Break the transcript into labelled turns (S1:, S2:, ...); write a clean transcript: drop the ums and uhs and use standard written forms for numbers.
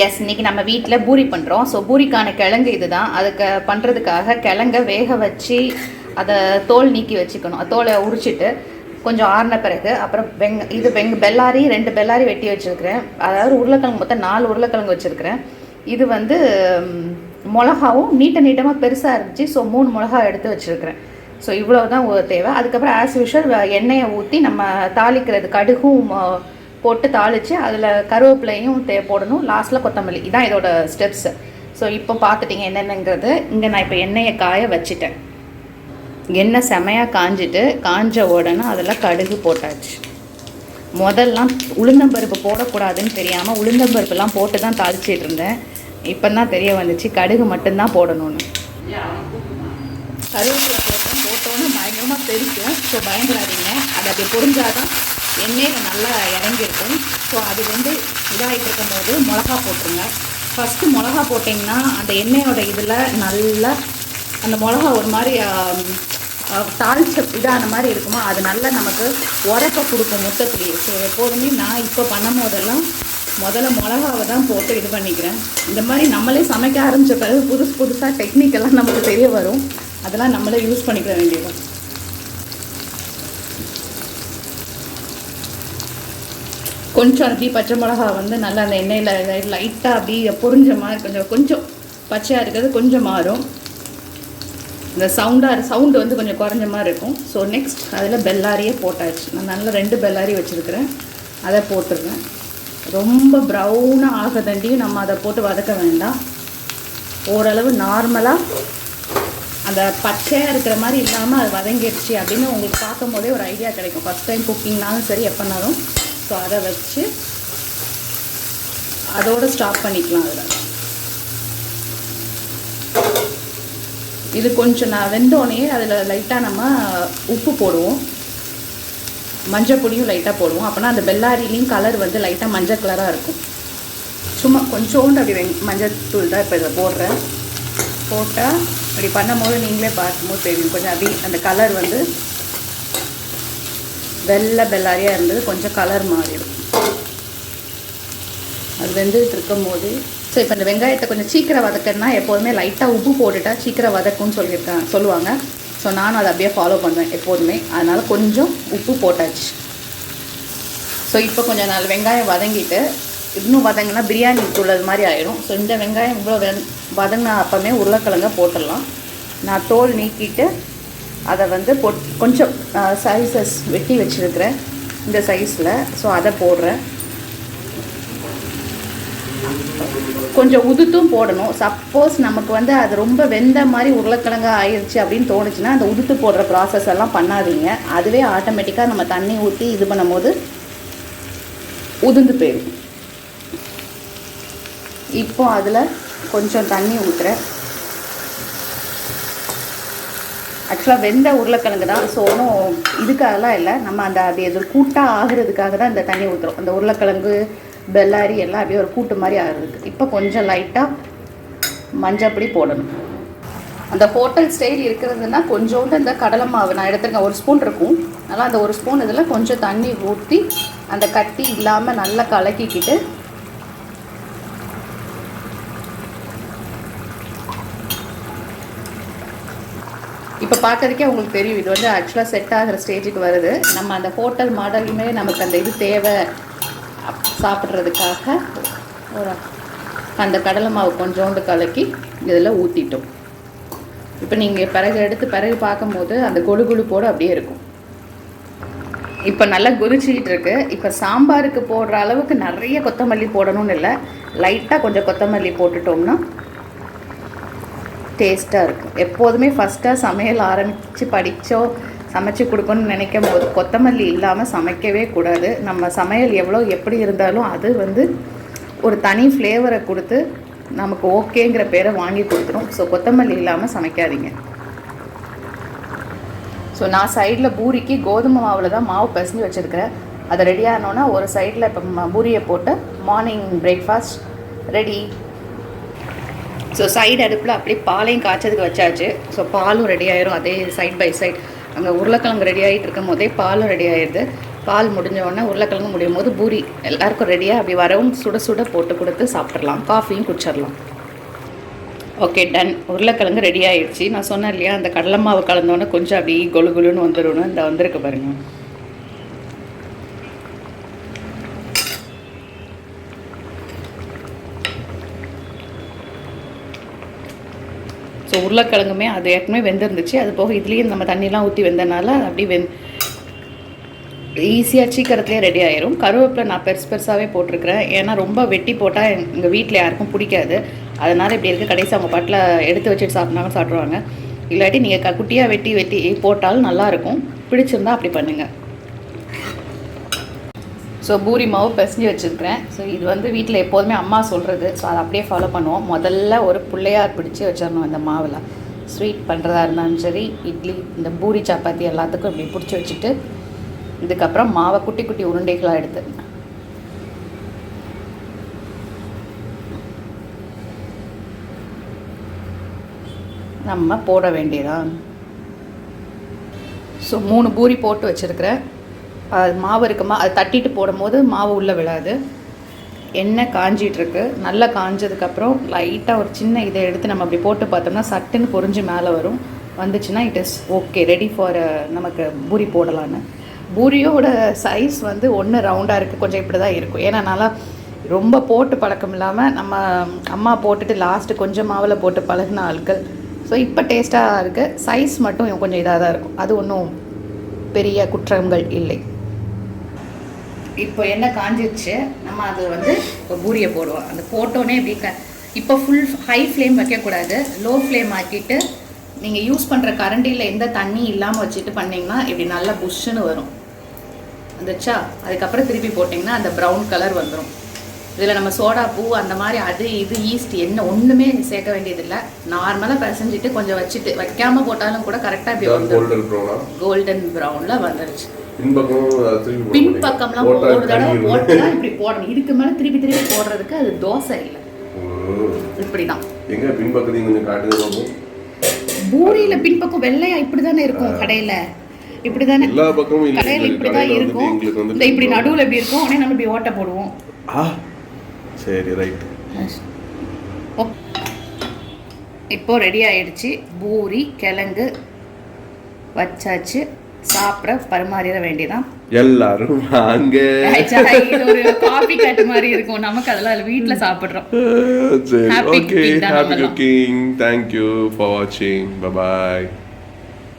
S1: S, இன்றைக்கி நம்ம வீட்டில் பூரி பண்ணுறோம். ஸோ பூரிக்கான கிழங்கு இது தான். அதுக்கு பண்ணுறதுக்காக கிழங்கை வேக வச்சு அதை தோல் நீக்கி வச்சுக்கணும். தோலை உரிச்சிட்டு கொஞ்சம் ஆறின பிறகு அப்புறம் பெல்லாரி 2 பெல்லாரி வெட்டி வச்சுருக்கிறேன். அதாவது உருளைக்கிழங்கு மொத்தம் 4 உருளைக்கிழங்கு வச்சுருக்கிறேன். இது வந்து மிளகாவும் நீட்டமாக பெருசாக இருந்துச்சு. ஸோ 3 மிளகா எடுத்து வச்சுருக்கிறேன். ஸோ இவ்வளோ தான் தேவை. அதுக்கப்புறம் ஆஸ் யூஷுவல் எண்ணெயை ஊற்றி நம்ம தாளிக்கிறது கடுகும் போட்டு தாளித்து அதில் கருவேப்பிலையும் போடணும். லாஸ்ட்டில் கொத்தமல்லி. இதான் இதோட ஸ்டெப்ஸு. ஸோ இப்போ பார்த்துட்டிங்க என்னென்னங்கிறது. இங்கே நான் இப்போ எண்ணெயை காய வச்சுட்டேன். எண்ணெய் செமையாக காஞ்ச உடனே அதில் கடுகு போட்டாச்சு. முதல்லாம் உளுந்தம்பருப்பு போடக்கூடாதுன்னு தெரியாமல் உளுந்தம்பருப்புலாம் போட்டு தான் தாளிச்சிட்டு இருந்தேன். இப்போ தான் தெரிய வந்துச்சு கடுகு மட்டும்தான் போடணும்னு. கருவேப்பிலை போட்டோன்னு பயங்கரமாக தெரிக்கும். ஸோ பயந்துடாதீங்க. அதை அப்படி பொரிஞ்சாதான் எண்ணெயில் நல்லா இறங்கியிருக்கும். ஸோ அது வந்து இதாகிட்டு இருக்கும் போது மிளகா போட்டுருங்க. ஃபஸ்ட்டு மிளகா போட்டிங்கன்னா அந்த எண்ணெயோட இதில் நல்லா அந்த மிளகா ஒரு மாதிரி தாளிச்ச இதான மாதிரி இருக்குமா, அது நல்லா நமக்கு உரைப்ப கொடுக்கும் மொத்தத்துலேயே. ஸோ எப்போதுமே நான் இப்போ பண்ணும் போதெல்லாம் முதல்ல மிளகாவை தான் போட்டு இது பண்ணிக்கிறேன். இந்த மாதிரி நம்மளே சமைக்க ஆரம்பித்த பிறகு புதுசாக டெக்னிக்கெல்லாம் நமக்கு தெரிய வரும். அதெல்லாம் நம்மளே யூஸ் பண்ணிக்கிற வேண்டியது. கொஞ்சம் அப்படி பச்சை மிளகா வந்து நல்லா அந்த எண்ணெயில் லைட்டாக அப்படி பொரிஞ்ச மாதிரி கொஞ்சம் பச்சையாக இருக்கிறது கொஞ்சம் மாறும். இந்த சவுண்டு வந்து கொஞ்சம் குறைஞ்ச மாதிரி இருக்கும். ஸோ நெக்ஸ்ட் அதில் பெல்லாரியே போட்டாச்சு. நான் நல்லா 2 பெல்லாரி வச்சுருக்கிறேன். அதை போட்டுருவேன். ரொம்ப ப்ரௌனாக ஆகதண்டியும் நம்ம அதை போட்டு வதக்க வேண்டாம். ஓரளவு நார்மலாக அந்த பச்சையாக இருக்கிற மாதிரி இல்லாமல் அது வதங்கிடுச்சு அப்படின்னு உங்களுக்கு பார்க்கும் போதே ஒரு ஐடியா கிடைக்கும். ஃபஸ்ட் டைம் குக்கிங்னாலும் சரி எப்போனாலும். ஸோ அதை வச்சு அதோடு ஸ்டாப் பண்ணிக்கலாம். அதில் இது கொஞ்சம் நான் வெந்தோடனே அதில் லைட்டாக நம்ம உப்பு போடுவோம், மஞ்சள் பொடியும் லைட்டாக போடுவோம். அப்போனா அந்த பெல்லாரிலையும் கலர் வந்து லைட்டாக மஞ்சள் கலராக இருக்கும். சும்மா கொஞ்சோண்டு அப்படி மஞ்சள் தூள் தான் இப்போ இதை போடுறேன். போட்டால் அப்படி பண்ணும்போது நீங்களே பார்க்கும்போது தெரியும். கொஞ்சம் அப்படி அந்த கலர் வந்து வெள்ளை பெல்லாரியாக இருந்தது கொஞ்சம் கலர் மாறிடும். அது வெந்துட்டு இருக்கும் போது ஸோ இப்போ இந்த வெங்காயத்தை கொஞ்சம் சீக்கிரம் வதக்கணுன்னா எப்போதுமே லைட்டாக உப்பு போட்டுட்டா சீக்கிரம் வதக்கும்னு சொல்லுவாங்க. ஸோ நானும் அதை அப்படியே ஃபாலோ பண்ணுவேன் எப்போதுமே. அதனால் கொஞ்சம் உப்பு போட்டாச்சு. ஸோ இப்போ கொஞ்சம் நாள் வெங்காயம் வதங்கிட்டு இன்னும் வதங்கினா பிரியாணி தூள் மாதிரி ஆகிடும். ஸோ இந்த வெங்காயம் இவ்வளோ வதங்கினா அப்போமே உருளைக்கிழங்க போட்டுடலாம். நான் தோல் நீக்கிட்டு அதை வந்து கொஞ்சம் சைஸஸ் வெட்டி வச்சுருக்கிறேன் இந்த சைஸில். ஸோ அதை போடுறேன். கொஞ்சம் உதுத்தும் போடணும். சப்போஸ் நமக்கு வந்து அது ரொம்ப வெந்த மாதிரி உருளைக்கிழங்கு ஆயிடுச்சு அப்படின்னு தோணுச்சுன்னா அந்த உதுத்து போடுற ப்ராசஸ் எல்லாம் பண்ணாதீங்க. அதுவே ஆட்டோமேட்டிக்காக நம்ம தண்ணி ஊற்றி இது பண்ணும் போது உதிர்ந்து போயிடும். இப்போ அதில் கொஞ்சம் தண்ணி ஊற்றுறேன். ஆக்சுவலாக வெந்த உருளைக்கிழங்கு தான். ஸோ ஒன்றும் இதுக்காகலாம் இல்லை. நம்ம அந்த அப்படி எது கூட்டாக ஆகிறதுக்காக தான் இந்த தண்ணி ஊற்றுறோம். அந்த உருளைக்கிழங்கு பெல்லாரி எல்லாம் அப்படியே ஒரு கூட்டு மாதிரி ஆகிறதுக்கு. இப்போ கொஞ்சம் லைட்டாக மஞ்சப்பொடி போடணும். அந்த ஹோட்டல் ஸ்டைல் இருக்கிறதுனா கொஞ்சோண்டு இந்த கடலை மாவு நான் எடுத்துருக்கேன். 1 ஸ்பூன் இருக்கும். அதனால் அந்த 1 ஸ்பூன் இதில் கொஞ்சம் தண்ணி ஊற்றி அந்த கட்டி இல்லாமல் நல்லா கலக்கிக்கிட்டு இப்போ பார்க்கறதுக்கே உங்களுக்கு தெரியும் இது வந்து ஆக்சுவலாக செட் ஆகிற ஸ்டேஜுக்கு வருது. நம்ம அந்த ஹோட்டல் மாடலுமே நமக்கு அந்த இது தேவை சாப்பிட்றதுக்காக அந்த கடலை மாவு கொஞ்சோண்டு கலக்கி இதில் ஊற்றிட்டோம். இப்போ நீங்கள் பிறகு பார்க்கும்போது அந்த கொழுப்போடு அப்படியே இருக்கும். இப்போ நல்லா கொதிச்சிக்கிட்டு இருக்கு. இப்போ சாம்பாருக்கு போடுற அளவுக்கு நிறைய கொத்தமல்லி போடணும்னு இல்லை. லைட்டாக கொஞ்சம் கொத்தமல்லி போட்டுட்டோம்னா டேஸ்ட்டாக இருக்கும். எப்போதுமே ஃபஸ்ட்டாக சமையல் ஆரம்பித்து படித்தோ சமைச்சு கொடுக்கணும்னு நினைக்கும் போது கொத்தமல்லி இல்லாமல் சமைக்கவே கூடாது. நம்ம சமையல் எப்படி இருந்தாலும் அது வந்து ஒரு தனி ஃப்ளேவரை கொடுத்து நமக்கு ஓகேங்கிற பேரை வாங்கி கொடுத்துரும். ஸோ கொத்தமல்லி இல்லாமல் சமைக்காதீங்க. ஸோ நான் சைடில் பூரிக்கு கோதுமை மாவில் தான் மாவு பிசைஞ்சு வச்சுருக்கிறேன். அது ரெடி ஆனோன்னா ஒரு சைடில் இப்போ பூரியை போட்டு morning breakfast ready. So side அடுப்பில் அப்படியே பாலையும் காய்ச்சதுக்கு வச்சாச்சு. ஸோ பாலும் ரெடி ஆயிரும். அதே சைட் பை சைட் அங்கே உருளைக்கிழங்கு ரெடி ஆகிட்டு இருக்கும் போதே பாலும் ரெடி ஆயிடுது. பால் முடிஞ்ச உடனே உருளைக்கிழங்கு முடியும் போது பூரி எல்லாருக்கும் ரெடியாக அப்படி வரவும் சுட சுட போட்டு கொடுத்து சாப்பிட்றலாம். காஃபியும் குடிச்சிடலாம். Okay, done. உருளைக்கிழங்கு ரெடி ஆகிடுச்சு. நான் சொன்னேன் இல்லையா, அந்த கடலை மாவு கலந்தோன்னே கொஞ்சம் அப்படி கொலு கொலுன்னு வந்துடணும். இந்த வந்திருக்கு பாருங்கள். ஸோ உருளைக்கிழங்குமே அது ஏற்கனவே வெந்திருந்துச்சு. அது போக இதுலேயும் நம்ம தண்ணிலாம் ஊற்றி வெந்தனால அப்படி ஈஸியாக சீக்கிரத்துலேயே ரெடி ஆயிரும். கருவேப்பிலை நான் பெருசாகவே போட்டிருக்கிறேன். ஏன்னா ரொம்ப வெட்டி போட்டால் எங்கள் வீட்டில் யாருக்கும் பிடிக்காது. அதனால் இப்படி இருக்குது. கடைசி அவங்க பாட்டில் எடுத்து வச்சுட்டு சாப்பிட்னாலும் சாப்பிட்ருவாங்க. இல்லாட்டி நீங்கள் குட்டியாக வெட்டி போட்டாலும் நல்லாயிருக்கும். பிடிச்சிருந்தா அப்படி பண்ணுங்கள். ஸோ பூரி மாவு பிசைஞ்சு வச்சுருக்கிறேன். ஸோ இது வந்து வீட்டில் எப்போதுமே அம்மா சொல்கிறது. ஸோ அதை அப்படியே ஃபாலோ பண்ணுவோம். முதல்ல ஒரு பிள்ளையார் பிடிச்சி வச்சிடணும் இந்த மாவில். ஸ்வீட் பண்ணுறதா இருந்தாலும் சரி, இட்லி, இந்த பூரி சப்பாத்தி எல்லாத்துக்கும் இப்படி பிடிச்சி வச்சுட்டு இதுக்கப்புறம் மாவை குட்டி குட்டி உருண்டைகளாக எடுத்து நம்ம போட வேண்டியதான். ஸோ 3 பூரி போட்டு வச்சுருக்கிறேன். அது மாவு இருக்குமா, அது தட்டிட்டு போடும்போது மாவு உள்ளே விழாது. எண்ணெய் காஞ்சிகிட்ருக்கு. நல்லா காஞ்சதுக்கப்புறம் லைட்டாக ஒரு சின்ன இதை எடுத்து நம்ம அப்படி போட்டு பார்த்தோம்னா சட்டுன்னு பொரிஞ்சு மேலே வரும். வந்துச்சுன்னா it is okay, ready for நமக்கு பூரி போடலான்னு. பூரியோட சைஸ் வந்து ஒன்று ரவுண்டாக இருக்குது, கொஞ்சம் இப்படி தான் இருக்கும். ஏன்னா நல்லா ரொம்ப போட்டு பழக்கம் இல்லாமல் நம்ம அம்மா போட்டுட்டு லாஸ்ட்டு கொஞ்சம் மாவில் போட்டு பழகின ஆட்கள். ஸோ இப்போ டேஸ்ட்டாக இருக்குது. சைஸ் மட்டும் கொஞ்சம் இதாக தான் இருக்கும். அது ஒன்றும் பெரிய குற்றங்கள் இல்லை. இப்போ எண்ணெய் காஞ்சிடுச்சு. நம்ம அது வந்து இப்போ பூரியை போடுவோம். அந்த போட்டோன்னே இப்படி இப்போ ஃபுல் ஹை ஃப்ளேம் வைக்கக்கூடாது. லோ ஃப்ளேம் ஆக்கிட்டு நீங்கள் யூஸ் பண்ணுற கரண்டியில் எந்த தண்ணி இல்லாமல் வச்சுட்டு பண்ணிங்கன்னா இப்படி நல்லா புஷ்ஷுன்னு வரும். வந்துச்சா? அதுக்கப்புறம் திருப்பி போட்டிங்கன்னா அந்த ப்ரௌன் கலர் வந்துடும். இதில் நம்ம சோடா பூ அந்த மாதிரி அது இது ஈஸ்ட் என்ன ஒன்றுமே சேர்க்க வேண்டியதில்லை. நார்மலாக பிசைஞ்சிட்டு கொஞ்சம் வச்சுட்டு வைக்காமல் போட்டாலும் கூட கரெக்டாக இப்படி வந்துடும். கோல்டன் ப்ரௌனில் வந்துடுச்சு. பின்பக்கம்லாம் ஒரு தடவை போட்டுலாம் இப்படி போடணும். இதுக்கு மேலே திருப்பி போடுறதுக்கு அது தோசை இல்லை. இப்படிதான் பூரியில பின்பக்கம் வெள்ளையா இப்படிதானே இருக்கும். கடையில இப்படிதானே, கடையில இப்படிதான் இருக்கும். இந்த இப்படி நடுவுல இப்படி இருக்கும். உடனே நம்ம இப்படி ஓட்ட போடுவோம்.
S2: சரி, ரைட்.
S1: இப்போ ரெடி ஆயிடுச்சு. பூரி கிழங்கு வச்சாச்சு. சாப்பிட பரிமாறிட வேண்டியதான்.
S2: எல்லாரும் வாங்க.
S1: ஒரு காபி கட் மாதிரி இருக்கும். நமக்கு அதெல்லாம் வீட்ல சாப்பிடுறோம்.
S2: சரி, okay. Happy cooking. Thank you for watching. Bye bye.